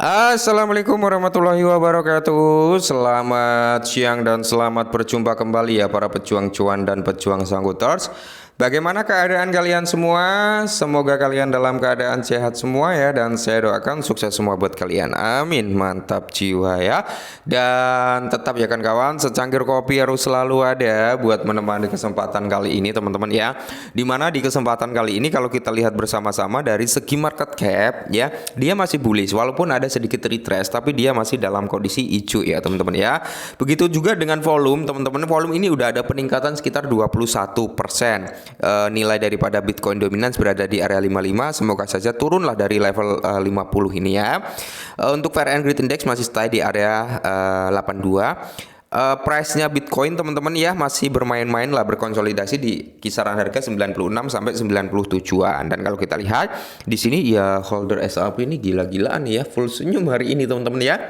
Assalamualaikum warahmatullahi wabarakatuh. Selamat siang dan selamat berjumpa kembali ya para pejuang cuan dan pejuang sangguters. Bagaimana keadaan kalian semua? Semoga kalian dalam keadaan sehat semua ya, dan saya doakan sukses semua buat kalian. Amin. Mantap jiwa ya. Dan tetap ya kan kawan, secangkir kopi harus selalu ada buat menemani kesempatan kali ini teman-teman ya. Dimana di kesempatan kali ini kalau kita lihat bersama-sama dari segi market cap ya, dia masih bullish walaupun ada sedikit retrace, tapi dia masih dalam kondisi hijau ya teman-teman ya. Begitu juga dengan volume teman-teman, volume ini udah ada peningkatan sekitar 21%. Nilai daripada Bitcoin dominance berada di area 55, semoga saja turunlah dari level 50 ini ya. Untuk Fair and Greed Index masih stay di area 82. Price-nya Bitcoin teman-teman ya masih bermain-main lah, berkonsolidasi di kisaran harga 96 sampai 97-an. Dan kalau kita lihat di sini ya, holder SRP ini gila-gilaan ya, full senyum hari ini teman-teman ya.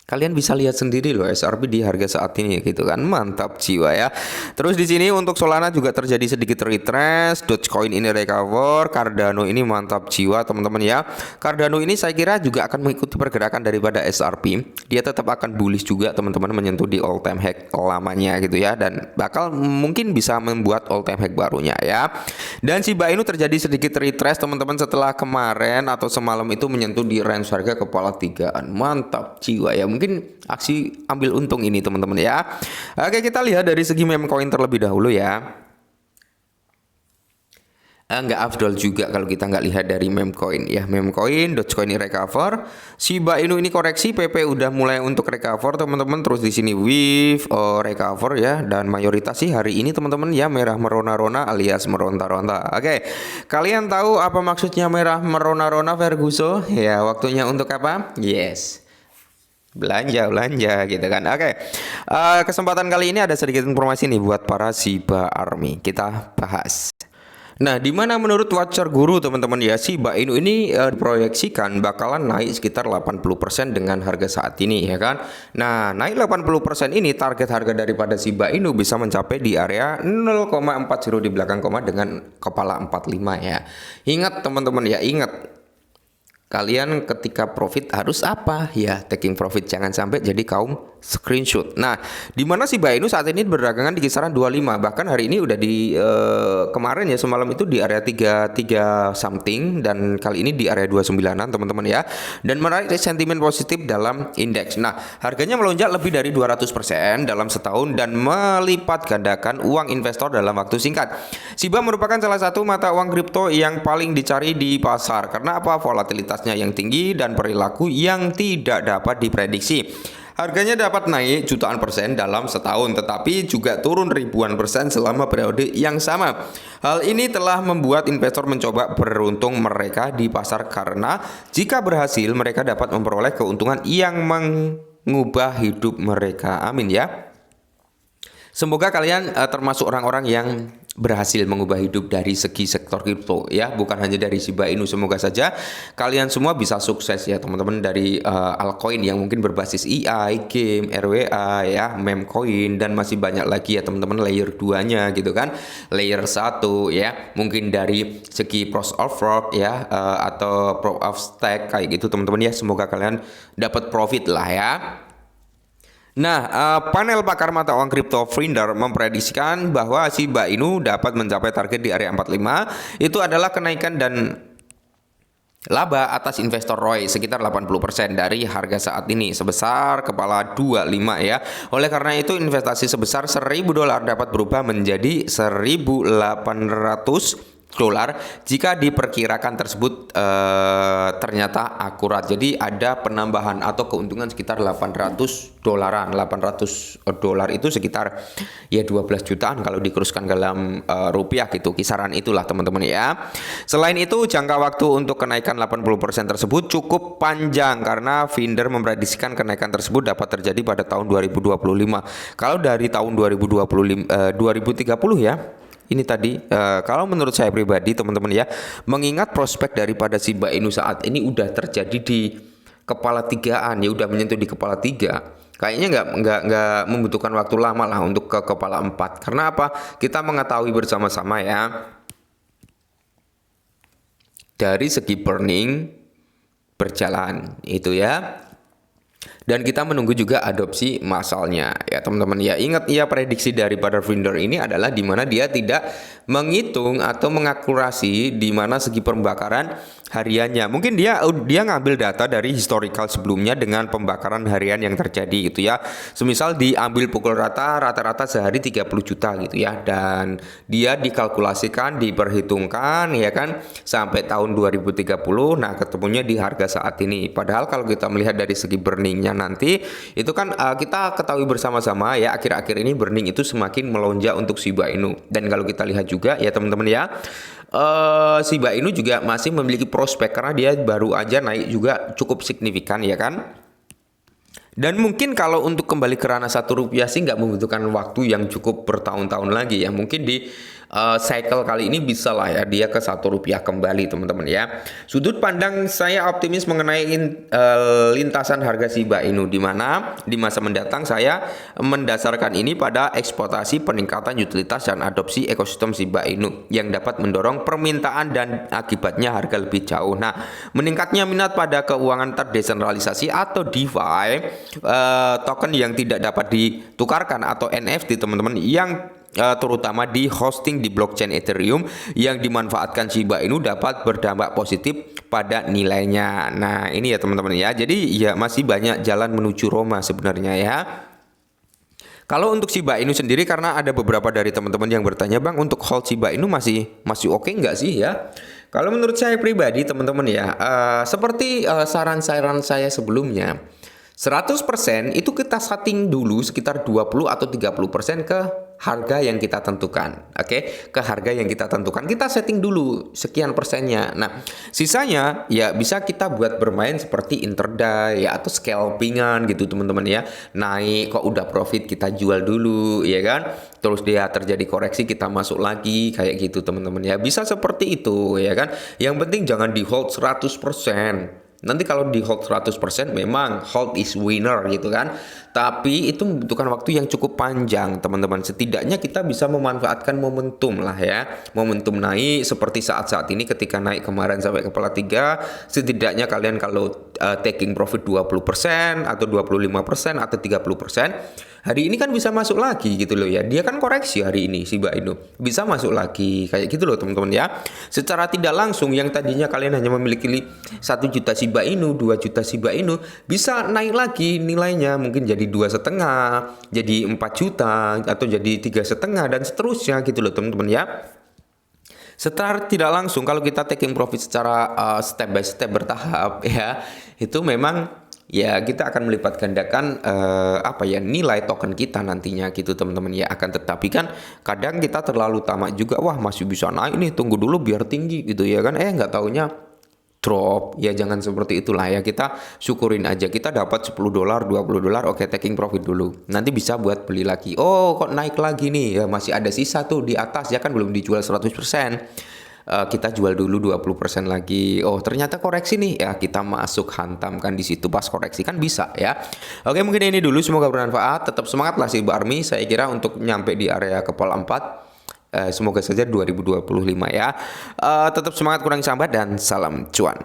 Kalian bisa lihat sendiri loh SRP di harga saat ini gitu kan, mantap jiwa ya. Terus di sini untuk Solana juga terjadi sedikit retrace, Dogecoin ini recover, Cardano ini mantap jiwa teman-teman ya. Cardano ini saya kira juga akan mengikuti pergerakan daripada SRP. Dia tetap akan bullish juga teman-teman, menyentuh di all time high lamanya gitu ya, dan bakal mungkin bisa membuat all time high barunya ya. Dan Shiba Inu terjadi sedikit retrace teman-teman setelah kemarin atau semalam itu menyentuh di range harga kepala tigaan. Mantap jiwa ya. Mungkin aksi ambil untung ini teman-teman ya. Oke, kita lihat dari segi meme coin terlebih dahulu ya. Nggak afdol juga kalau kita nggak lihat dari meme coin ya. Meme coin, Dogecoin ini recover, Shiba Inu ini koreksi, PP udah mulai untuk recover teman-teman. Terus di sini wave recover ya, dan mayoritas sih hari ini teman-teman ya merah merona-rona alias meronta-ronta. Oke, kalian tahu apa maksudnya merah merona-rona Ferguson? Ya, waktunya untuk apa? Yes, belanja gitu kan. Oke. Kesempatan kali ini ada sedikit informasi nih buat para Shiba Army, kita bahas. Nah, di mana menurut Watcher Guru teman-teman ya, Shiba Inu ini diproyeksikan bakalan naik sekitar 80% dengan harga saat ini ya kan. Nah, naik 80% ini target harga daripada Shiba Inu bisa mencapai di area 0,40 di belakang koma dengan kepala 45 ya. Ingat teman-teman ya, ingat. Kalian ketika profit harus apa? Ya, taking profit, jangan sampai jadi kaum screenshot. Nah, di mana Shiba Inu saat ini berdagangan di kisaran 25. Bahkan hari ini udah di kemarin ya, semalam itu di area 33 something, dan kali ini di area 29-an teman-teman ya. Dan menarik sentimen positif dalam indeks. Nah, harganya melonjak lebih dari 200% dalam setahun dan melipat gandakan uang investor dalam waktu singkat. Shiba merupakan salah satu mata uang kripto yang paling dicari di pasar. Karena apa? Volatilitas yang tinggi dan perilaku yang tidak dapat diprediksi. Harganya dapat naik jutaan persen dalam setahun, tetapi juga turun ribuan persen selama periode yang sama. Hal ini telah membuat investor mencoba beruntung mereka di pasar, karena jika berhasil mereka dapat memperoleh keuntungan yang mengubah hidup mereka. Amin ya. Semoga kalian termasuk orang-orang yang berhasil mengubah hidup dari segi sektor kripto ya, bukan hanya dari Shiba Inu. Semoga saja kalian semua bisa sukses ya teman-teman, dari altcoin yang mungkin berbasis AI, game, RWA ya, meme coin, dan masih banyak lagi ya teman-teman, layer 2-nya gitu kan, layer 1 ya, mungkin dari segi proof of work ya, atau proof of stake kayak gitu teman-teman ya. Semoga kalian dapat profit lah ya. Nah, panel pakar mata uang kripto Finder memprediksikan bahwa Shiba Inu dapat mencapai target di area 45. Itu adalah kenaikan dan laba atas investor ROI sekitar 80% dari harga saat ini sebesar kepala 25 ya. Oleh karena itu investasi sebesar $1.000 dapat berubah menjadi $1.800 jika diperkirakan tersebut ternyata akurat. Jadi ada penambahan atau keuntungan sekitar $800. $800 itu sekitar ya 12 jutaan kalau dikuruskan ke dalam rupiah gitu, kisaran itulah teman-teman ya. Selain itu jangka waktu untuk kenaikan 80% tersebut cukup panjang, karena Finder memprediksikan kenaikan tersebut dapat terjadi pada tahun 2025. Kalau dari tahun 2030 ya, ini tadi kalau menurut saya pribadi teman-teman ya, mengingat prospek daripada Shiba Inu saat ini udah terjadi di kepala tigaan ya, udah menyentuh di kepala 3. Kayaknya nggak membutuhkan waktu lama lah untuk ke kepala 4. Karena apa? Kita mengetahui bersama-sama ya, dari segi burning berjalan itu ya. Dan kita menunggu juga adopsi massalnya ya teman-teman ya. Ingat ya, prediksi daripada vendor ini adalah di mana dia tidak menghitung atau mengakurasi di mana segi pembakaran hariannya. Mungkin dia ngambil data dari historical sebelumnya dengan pembakaran harian yang terjadi gitu ya. Semisal diambil pukul rata-rata sehari 30 juta gitu ya, dan dia dikalkulasikan, diperhitungkan ya kan sampai tahun 2030. Nah, ketemunya di harga saat ini. Padahal kalau kita melihat dari segi burningnya nanti itu kan kita ketahui bersama-sama ya, akhir-akhir ini burning itu semakin melonjak untuk Shiba Inu. Dan kalau kita lihat juga ya teman-teman ya, Shiba Inu juga masih memiliki prospek karena dia baru aja naik juga cukup signifikan ya kan. Dan mungkin kalau untuk kembali ke ranah Rp1 sih nggak membutuhkan waktu yang cukup bertahun-tahun lagi ya. Mungkin di cycle kali ini bisa lah ya dia ke Rp1 kembali teman-teman ya. Sudut pandang saya optimis mengenai lintasan harga Shiba Inu, di mana di masa mendatang saya mendasarkan ini pada ekspektasi peningkatan utilitas dan adopsi ekosistem Shiba Inu yang dapat mendorong permintaan dan akibatnya harga lebih jauh. Nah, meningkatnya minat pada keuangan terdesentralisasi atau DeFi, token yang tidak dapat ditukarkan atau NFT teman-teman, yang terutama di hosting di blockchain Ethereum yang dimanfaatkan Shiba Inu dapat berdampak positif pada nilainya. Nah, ini ya teman-teman ya. Jadi ya masih banyak jalan menuju Roma sebenarnya ya. Kalau untuk Shiba Inu sendiri, karena ada beberapa dari teman-teman yang bertanya, Bang, untuk hold Shiba Inu masih oke nggak sih ya? Kalau menurut saya pribadi teman-teman ya, seperti saran-saran saya sebelumnya, 100% itu kita setting dulu sekitar 20 atau 30% ke harga yang kita tentukan. Oke, ke harga yang kita tentukan. Kita setting dulu sekian persennya. Nah, sisanya ya bisa kita buat bermain seperti intraday ya atau scalpingan gitu teman-teman ya. Naik kok udah profit kita jual dulu ya kan. Terus dia terjadi koreksi kita masuk lagi kayak gitu teman-teman ya. Bisa seperti itu ya kan. Yang penting jangan di hold 100%. Nanti kalau di hold 100% memang hold is winner gitu kan. Tapi itu membutuhkan waktu yang cukup panjang teman-teman. Setidaknya kita bisa memanfaatkan momentum lah ya. Momentum naik seperti saat-saat ini ketika naik kemarin sampai kepala 3. Setidaknya kalian kalau taking profit 20% atau 25% atau 30%, hari ini kan bisa masuk lagi gitu loh ya. Dia kan koreksi hari ini Shiba Inu, bisa masuk lagi kayak gitu loh teman-teman ya. Secara tidak langsung yang tadinya kalian hanya memiliki 1 juta Shiba Inu, 2 juta Shiba Inu, bisa naik lagi nilainya, mungkin jadi 2,5, jadi 4 juta atau jadi 3,5 dan seterusnya gitu loh teman-teman ya. Secara tidak langsung kalau kita taking profit secara step by step bertahap ya, itu memang ya kita akan melipat gandakan nilai token kita nantinya gitu teman-teman ya. Akan tetapi kan kadang kita terlalu tamak juga, wah masih bisa naik nih, tunggu dulu biar tinggi gitu ya kan, nggak taunya drop. Ya jangan seperti itulah ya, kita syukurin aja kita dapat $10 $20, oke, taking profit dulu, nanti bisa buat beli lagi. Oh kok naik lagi nih ya, masih ada sisa tuh di atas ya kan, belum dijual 100%. Kita jual dulu 20% lagi. Oh ternyata koreksi nih ya, kita masuk hantamkan di situ pas koreksi kan bisa ya. Oke, mungkin ini dulu, semoga bermanfaat. Tetap semangat lah Shiba Army, saya kira untuk nyampe di area kepala 4. Semoga saja 2025 ya. Tetap semangat, kurang sambat, dan salam cuan.